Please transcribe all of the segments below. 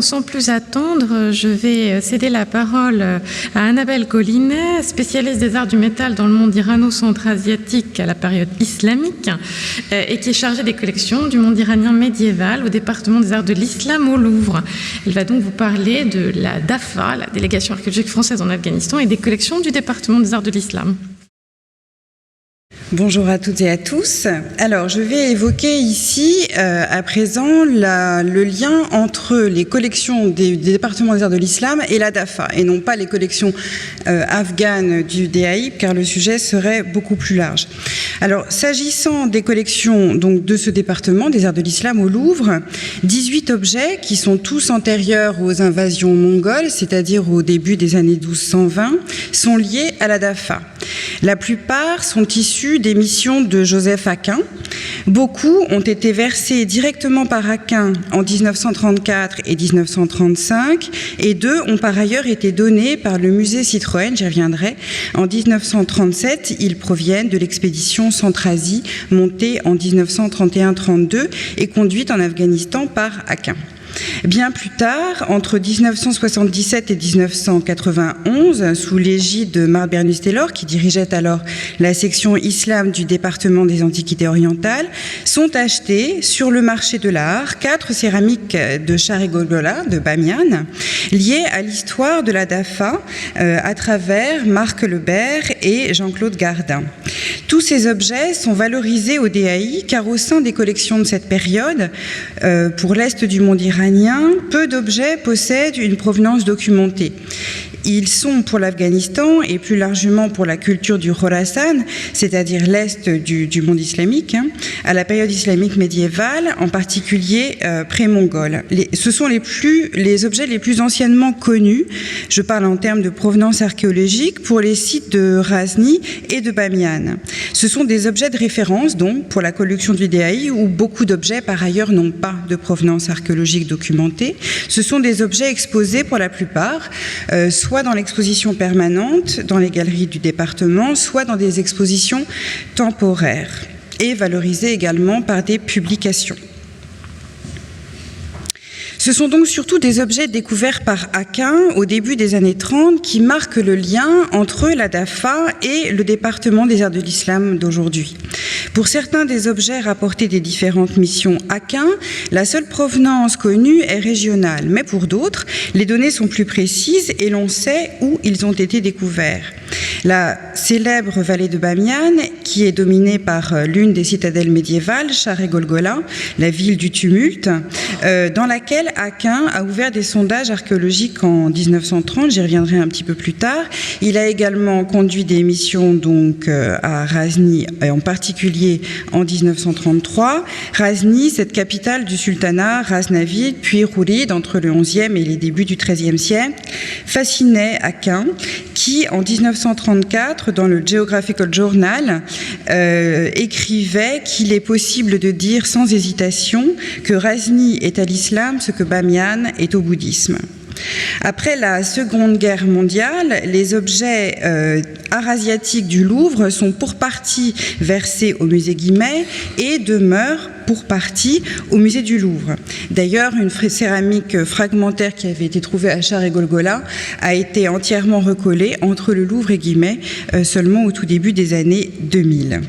sans plus attendre, je vais céder la parole à Annabelle Collinet, spécialiste des arts du métal dans le monde irano-centra-asiatique à la période islamique et qui est chargée des collections du monde iranien médiéval au département des arts de l'islam au Louvre. Elle va donc vous parler de la DAFA, la délégation archéologique française en Afghanistan, et des collections du département des arts de l'islam. Bonjour à toutes et à tous. Alors, je vais évoquer ici, à présent, le lien entre les collections des départements des arts de l'islam et la DAFA, et non pas les collections afghanes du DAIP, car le sujet serait beaucoup plus large. Alors, s'agissant des collections donc, de ce département des arts de l'islam au Louvre, 18 objets qui sont tous antérieurs aux invasions mongoles, c'est-à-dire au début des années 1220, sont liés à la DAFA. La plupart sont issus des missions de Joseph Aquin. Beaucoup ont été versés directement par Aquin en 1934 et 1935, et 2 ont par ailleurs été donnés par le musée Citroën, j'y reviendrai. En 1937, ils proviennent de l'expédition Centrasie, montée en 1931-32 et conduite en Afghanistan par Aquin. Bien plus tard, entre 1977 et 1991, sous l'égide de Marc Bernus-Taylor, qui dirigeait alors la section islam du département des Antiquités orientales, sont achetées sur le marché de l'art 4 céramiques de Shah et Golgola de Bamiyan, liées à l'histoire de la DAFA à travers Marc Lebert et Jean-Claude Gardin. Tous ces objets sont valorisés au DAI car au sein des collections de cette période, pour l'Est du monde iranien, peu d'objets possèdent une provenance documentée. Ils sont pour l'Afghanistan et plus largement pour la culture du Khorasan, c'est-à-dire l'Est du monde islamique, à la période islamique médiévale, en particulier pré-mongole. Ce sont les objets les plus anciennement connus, je parle en termes de provenance archéologique, pour les sites de Ghazni et de Bamiyan. Ce sont des objets de référence, donc, pour la collection du DAI, où beaucoup d'objets, par ailleurs, n'ont pas de provenance archéologique documentée. Ce sont des objets exposés, pour la plupart, soit dans l'exposition permanente, dans les galeries du département, soit dans des expositions temporaires, et valorisés également par des publications. Ce sont donc surtout des objets découverts par Aquin au début des années 30 qui marquent le lien entre la DAFA et le département des arts de l'islam d'aujourd'hui. Pour certains des objets rapportés des différentes missions Aquin, la seule provenance connue est régionale, mais pour d'autres, les données sont plus précises et l'on sait où ils ont été découverts. La célèbre vallée de Bamiyan, qui est dominée par l'une des citadelles médiévales, Shah et Golgola, la ville du tumulte, dans laquelle Aquin a ouvert des sondages archéologiques en 1930, j'y reviendrai un petit peu plus tard. Il a également conduit des missions donc à Ghazni, et en particulier en 1933. Ghazni, cette capitale du sultanat ghaznavid, puis Rourid, entre le XIe et les débuts du XIIIe siècle, fascinait Aquin, qui, en 1934, dans le Geographical Journal, écrivait qu'il est possible de dire sans hésitation que Ghazni est à l'islam ce que Bamiyan est au bouddhisme. Après la Seconde Guerre mondiale, les objets art asiatiques du Louvre sont pour partie versés au musée Guimet et demeurent pour partie au musée du Louvre. D'ailleurs, une céramique fragmentaire qui avait été trouvée à Shah et Golgola a été entièrement recollée entre le Louvre et Guimet seulement au tout début des années 2000.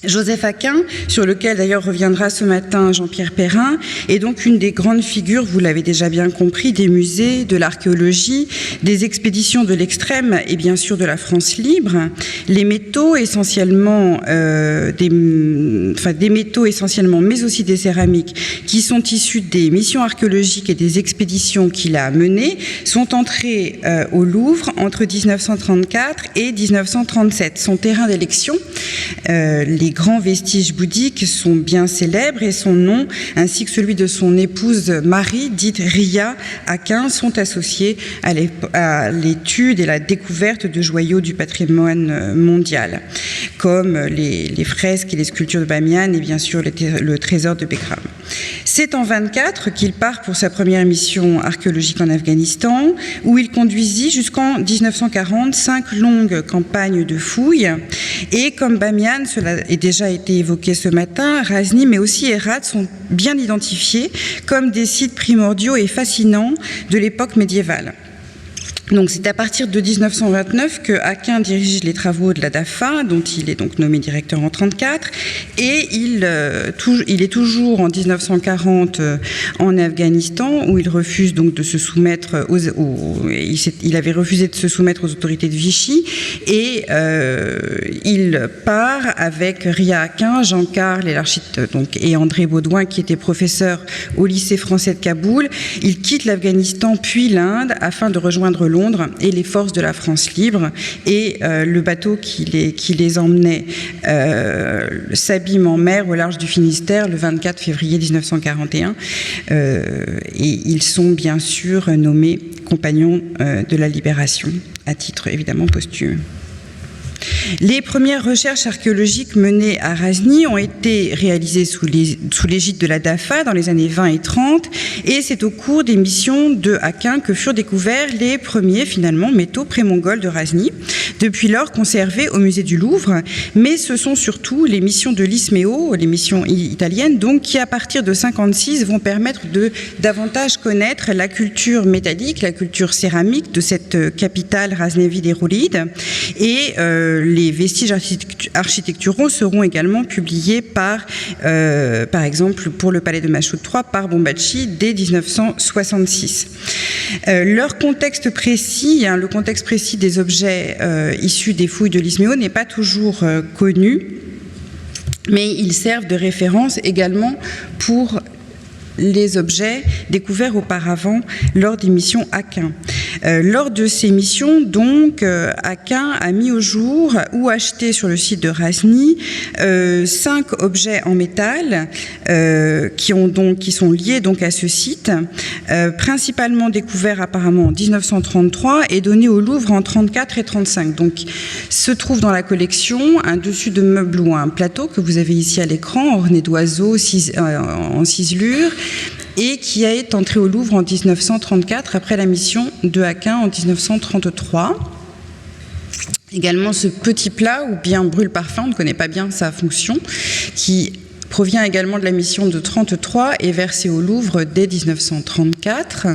Joseph Aquin, sur lequel d'ailleurs reviendra ce matin Jean-Pierre Perrin, est donc une des grandes figures, vous l'avez déjà bien compris, des musées, de l'archéologie, des expéditions de l'extrême et bien sûr de la France libre. Les métaux essentiellement, des métaux essentiellement, mais aussi des céramiques, qui sont issus des missions archéologiques et des expéditions qu'il a menées, sont entrés au Louvre entre 1934 et 1937. Son terrain d'élection, les grands vestiges bouddhiques sont bien célèbres et son nom, ainsi que celui de son épouse Marie, dite Ria Aquin, sont associés à l'étude et la découverte de joyaux du patrimoine mondial, comme les fresques et les sculptures de Bamiyan et bien sûr le trésor de Bekram. C'est en 1924 qu'il part pour sa première mission archéologique en Afghanistan, où il conduisit jusqu'en 1940 5 longues campagnes de fouilles. Et comme Bamiyan, cela est déjà été évoqué ce matin, Razni, mais aussi Hérat sont bien identifiés comme des sites primordiaux et fascinants de l'époque médiévale. Donc c'est à partir de 1929 que Aquin dirige les travaux de la DAFA, dont il est donc nommé directeur en 1934, et il est toujours en 1940 en Afghanistan, où il refuse donc de se soumettre il avait refusé de se soumettre aux autorités de Vichy, et il part avec Ria Aquin, Jean Carl et André Baudouin, qui étaient professeurs au lycée français de Kaboul. Il quitte l'Afghanistan puis l'Inde afin de rejoindre Londres et les forces de la France libre, et le bateau qui les emmenait s'abîme en mer au large du Finistère le 24 février 1941, et ils sont bien sûr nommés compagnons de la libération, à titre évidemment posthume. Les premières recherches archéologiques menées à Razni ont été réalisées sous l'égide de la DAFA dans les années 20 et 30, et c'est au cours des missions de Aquin que furent découverts les premiers, finalement, métaux pré-mongols de Razni, depuis lors conservés au musée du Louvre, mais ce sont surtout les missions de l'ISMEO, les missions italiennes, donc, qui à partir de 1956 vont permettre de davantage connaître la culture métallique, la culture céramique de cette capitale raznévide et roulide, et les vestiges architecturaux seront également publiés par exemple, pour le palais de Machoud III, par Bombaci dès 1966. Leur contexte précis, le contexte précis des objets issus des fouilles de l'ISMEO n'est pas toujours connu, mais ils servent de référence également pour les objets découverts auparavant lors des missions Aquin. Lors de ces missions, donc, Aquin a mis au jour ou acheté sur le site de Razni 5 objets en métal qui sont liés donc à ce site, principalement découverts apparemment en 1933 et donnés au Louvre en 1934 et 1935. Donc, se trouve dans la collection un dessus de meuble ou un plateau que vous avez ici à l'écran, orné d'oiseaux en ciselure, et qui est entré au Louvre en 1934 après la mission de Aquin en 1933. Également ce petit plat, ou bien brûle-parfum, on ne connaît pas bien sa fonction, qui provient également de la mission de 1933 et versé au Louvre dès 1934.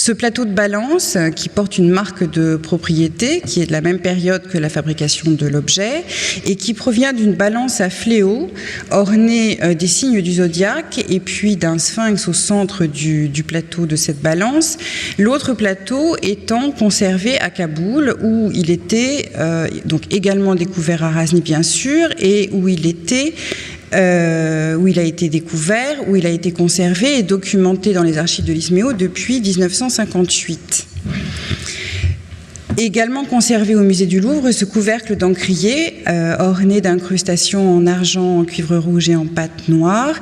Ce plateau de balance qui porte une marque de propriété qui est de la même période que la fabrication de l'objet et qui provient d'une balance à fléau ornée des signes du zodiaque et puis d'un sphinx au centre du plateau de cette balance. L'autre plateau étant conservé à Kaboul où il était donc également découvert à Razni bien sûr et où il a été découvert, où il a été conservé et documenté dans les archives de l'ISMEO depuis 1958. Également conservé au musée du Louvre, ce couvercle d'encrier orné d'incrustations en argent, en cuivre rouge et en pâte noire,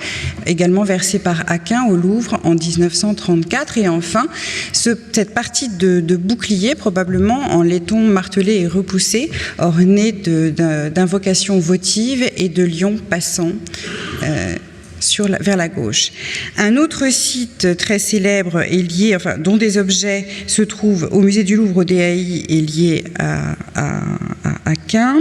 également versé par Aquin au Louvre en 1934. Et enfin, cette partie de bouclier, probablement en laiton martelé et repoussé, orné d'invocations votives et de lions passants vers la gauche. Un autre site très célèbre est lié, dont des objets se trouvent au musée du Louvre au DAI est lié à Aquin.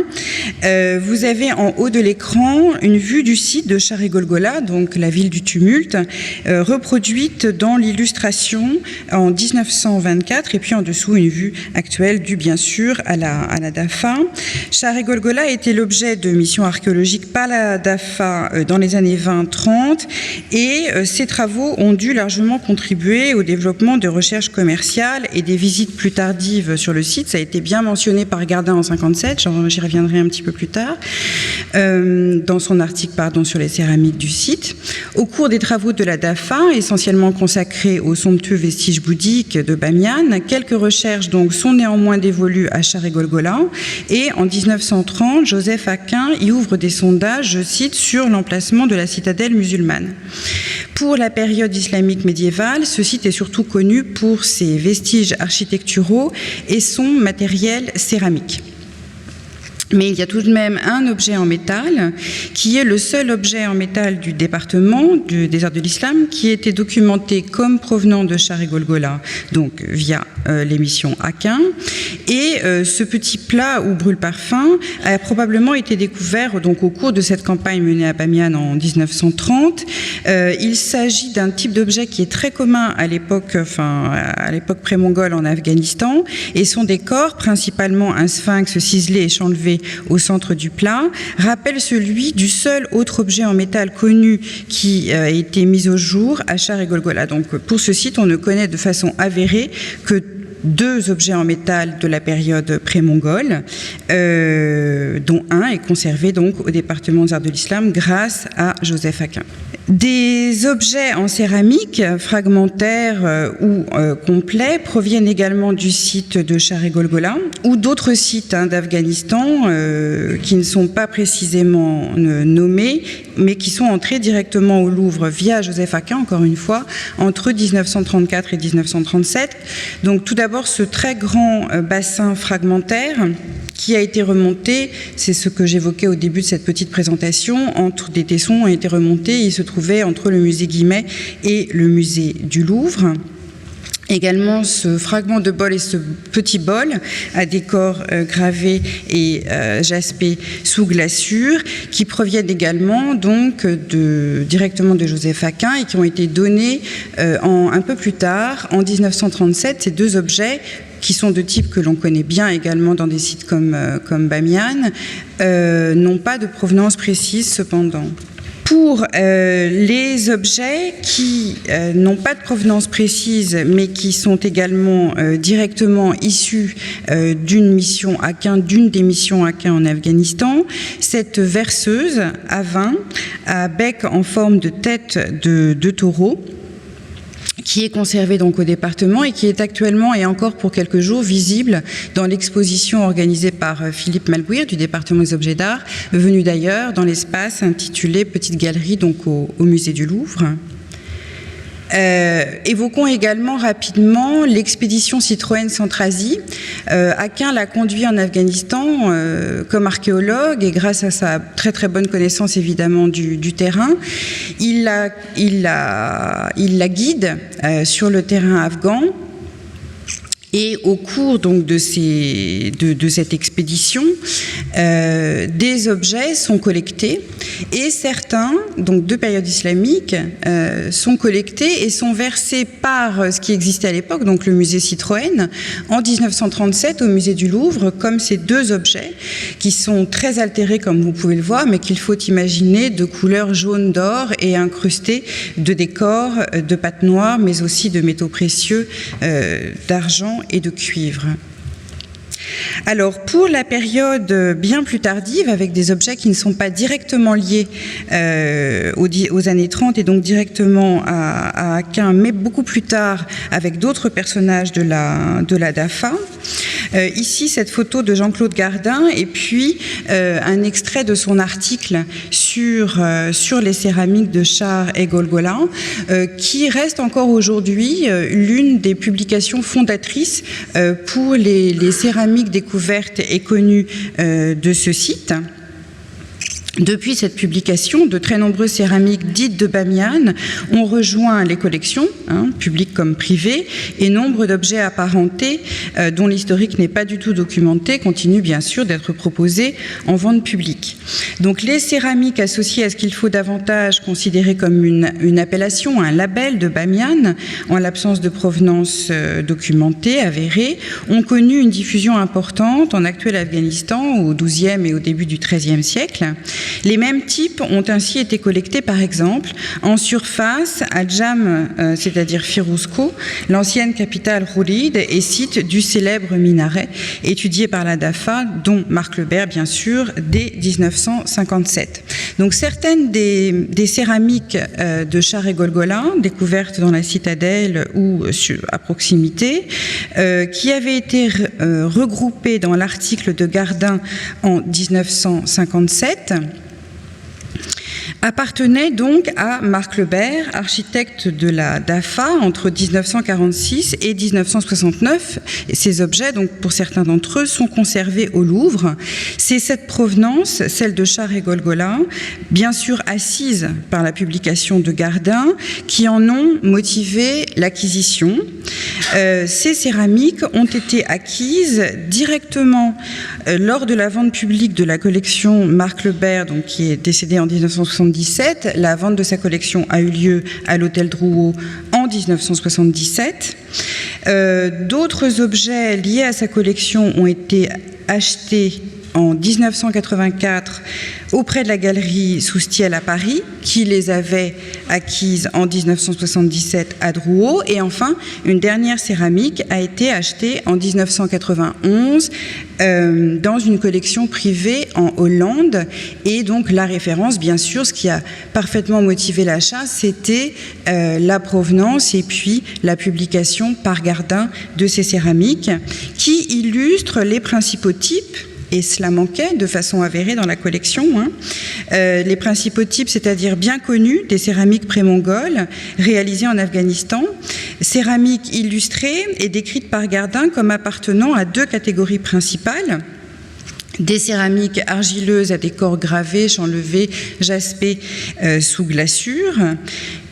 Vous avez en haut de l'écran une vue du site de Char et Golgola, donc la ville du tumulte, reproduite dans l'illustration en 1924 et puis en dessous une vue actuelle due bien sûr à la DAFA. Char et Golgola était l'objet de missions archéologiques par la DAFA dans les années 20-30 et ces travaux ont dû largement contribuer au développement de recherches commerciales et des visites plus tardives sur le site. Ça a été bien mentionné par Gardin en 1957, j'y reviendrai un petit peu plus tard, dans son article sur les céramiques du site. Au cours des travaux de la DAFA, essentiellement consacrés aux somptueux vestiges bouddhiques de Bamiyan, quelques recherches donc sont néanmoins dévolues à Char et Golgola et en 1930, Joseph Aquin y ouvre des sondages, je cite, sur l'emplacement de la citadelle musulmane. Pour la période islamique médiévale, ce site est surtout connu pour ses vestiges architecturaux et son matériel céramique. Mais il y a tout de même un objet en métal qui est le seul objet en métal du département du désert de l'Islam qui a été documenté comme provenant de Char et Golgola, donc via l'émission Aquin. Et ce petit plat ou brûle-parfum a probablement été découvert donc au cours de cette campagne menée à Bamiyan en 1930. Il s'agit d'un type d'objet qui est très commun à l'époque pré-mongole en Afghanistan, et son décor, principalement un sphinx ciselé et chanlevé au centre du plat, rappelle celui du seul autre objet en métal connu qui a été mis au jour à Char et Golgola. Donc pour ce site, on ne connaît de façon avérée que 2 objets en métal de la période pré-mongole, dont un est conservé donc au département des arts de l'Islam grâce à Joseph Aquin. Des objets en céramique, fragmentaires ou complets, proviennent également du site de Char et Golgola ou d'autres sites d'Afghanistan qui ne sont pas précisément nommés, mais qui sont entrés directement au Louvre via Joseph Aquin, encore une fois, entre 1934 et 1937. Donc tout d'abord, ce très grand bassin fragmentaire qui a été remonté, c'est ce que j'évoquais au début de cette petite présentation, entre des tessons a été remonté, il se trouvait entre le musée Guimet et le musée du Louvre. Également, ce fragment de bol et ce petit bol à décor gravé et jaspé sous glaçure, qui proviennent également donc directement de Joseph Aquin et qui ont été donnés un peu plus tard, en 1937. Ces 2 objets qui sont de type que l'on connaît bien également dans des sites comme Bamiyan, n'ont pas de provenance précise cependant. Pour les objets qui n'ont pas de provenance précise, mais qui sont également directement issus d'une des missions Aquin en Afghanistan, cette verseuse à vin à bec en forme de tête de taureau, qui est conservé donc au département et qui est actuellement et encore pour quelques jours visible dans l'exposition organisée par Philippe Malbouir du département des objets d'art, venu d'ailleurs dans l'espace intitulé Petite Galerie donc au musée du Louvre. Évoquons également rapidement l'expédition Citroën Centrasie. Aquin l'a conduit en Afghanistan comme archéologue et grâce à sa très très bonne connaissance évidemment du terrain, il la guide sur le terrain afghan. Et au cours donc de cette expédition, des objets sont collectés et certains, donc de période islamique, sont collectés et sont versés par ce qui existait à l'époque, donc le musée Citroën, en 1937 au musée du Louvre, comme ces 2 objets qui sont très altérés comme vous pouvez le voir, mais qu'il faut imaginer de couleur jaune d'or et incrustés de décors, de pâte noire, mais aussi de métaux précieux, d'argent et de cuivre. Alors, pour la période bien plus tardive, avec des objets qui ne sont pas directement liés aux années 30 et donc directement à Aquin, mais beaucoup plus tard avec d'autres personnages de la DAFA. Ici, cette photo de Jean-Claude Gardin et puis un extrait de son article sur les céramiques de Char et Golgola, qui reste encore aujourd'hui l'une des publications fondatrices pour les céramiques découvertes et connues de ce site. Depuis cette publication, de très nombreuses céramiques dites de Bamiyan ont rejoint les collections, publiques comme privées, et nombre d'objets apparentés dont l'historique n'est pas du tout documenté continuent bien sûr d'être proposés en vente publique. Donc les céramiques associées à ce qu'il faut davantage considérer comme une appellation, un label de Bamiyan, en l'absence de provenance documentée, avérée, ont connu une diffusion importante en actuel Afghanistan au XIIe et au début du XIIIe siècle. Les mêmes types ont ainsi été collectés, par exemple, en surface à Jam, c'est-à-dire Firuzkoh, l'ancienne capitale roulide et site du célèbre minaret, étudié par la DAFA, dont Marc Lebert, bien sûr, dès 1957. Donc, certaines des céramiques de Char et Golgola, découvertes dans la citadelle ou à proximité, qui avaient été regroupées dans l'article de Gardin en 1957, appartenait donc à Marc Lebert, architecte de la DAFA entre 1946 et 1969. Et ces objets, donc pour certains d'entre eux, sont conservés au Louvre. C'est cette provenance, celle de Char et Golgola, bien sûr assise par la publication de Gardin, qui en ont motivé l'acquisition. Ces céramiques ont été acquises directement lors de la vente publique de la collection Marc Lebert, donc qui est décédé en 1977. La vente de sa collection a eu lieu à l'hôtel Drouot en 1977. D'autres objets liés à sa collection ont été achetés en 1984 auprès de la galerie Soustiel à Paris, qui les avait acquises en 1977 à Drouot. Et enfin, une dernière céramique a été achetée en 1991 dans une collection privée en Hollande. Et donc la référence, bien sûr, ce qui a parfaitement motivé l'achat, c'était la provenance et puis la publication par Gardin de ces céramiques qui illustrent les principaux types. Et cela manquait de façon avérée dans la collection. Les principaux types, c'est-à-dire bien connus, des céramiques pré-mongoles réalisées en Afghanistan, céramiques illustrées et décrites par Gardin comme appartenant à deux catégories principales. Des céramiques argileuses à décors gravés, champs levés, jaspés sous glaçure.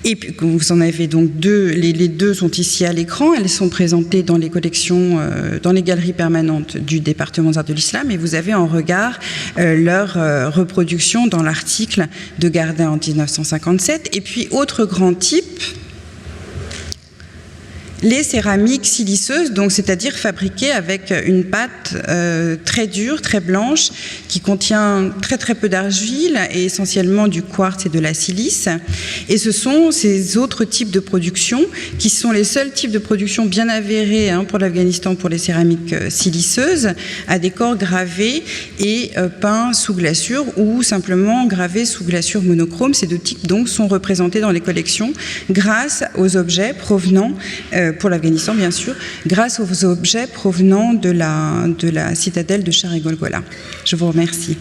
Et puis, vous en avez donc deux, les deux sont ici à l'écran, elles sont présentées dans les collections, dans les galeries permanentes du département des Arts de l'Islam, et vous avez en regard leur reproduction dans l'article de Gardin en 1957. Et puis, autre grand type, les céramiques siliceuses, donc c'est-à-dire fabriquées avec une pâte très dure, très blanche, qui contient très très peu d'argile et essentiellement du quartz et de la silice. Et ce sont ces autres types de production qui sont les seuls types de production bien avérés pour l'Afghanistan pour les céramiques siliceuses, à décors gravés et peints sous glaçure ou simplement gravés sous glaçure monochrome. Ces deux types donc sont représentés dans les collections grâce aux objets provenant pour l'Afghanistan, bien sûr, grâce aux objets provenant de la citadelle de Char et Golgola. Je vous remercie.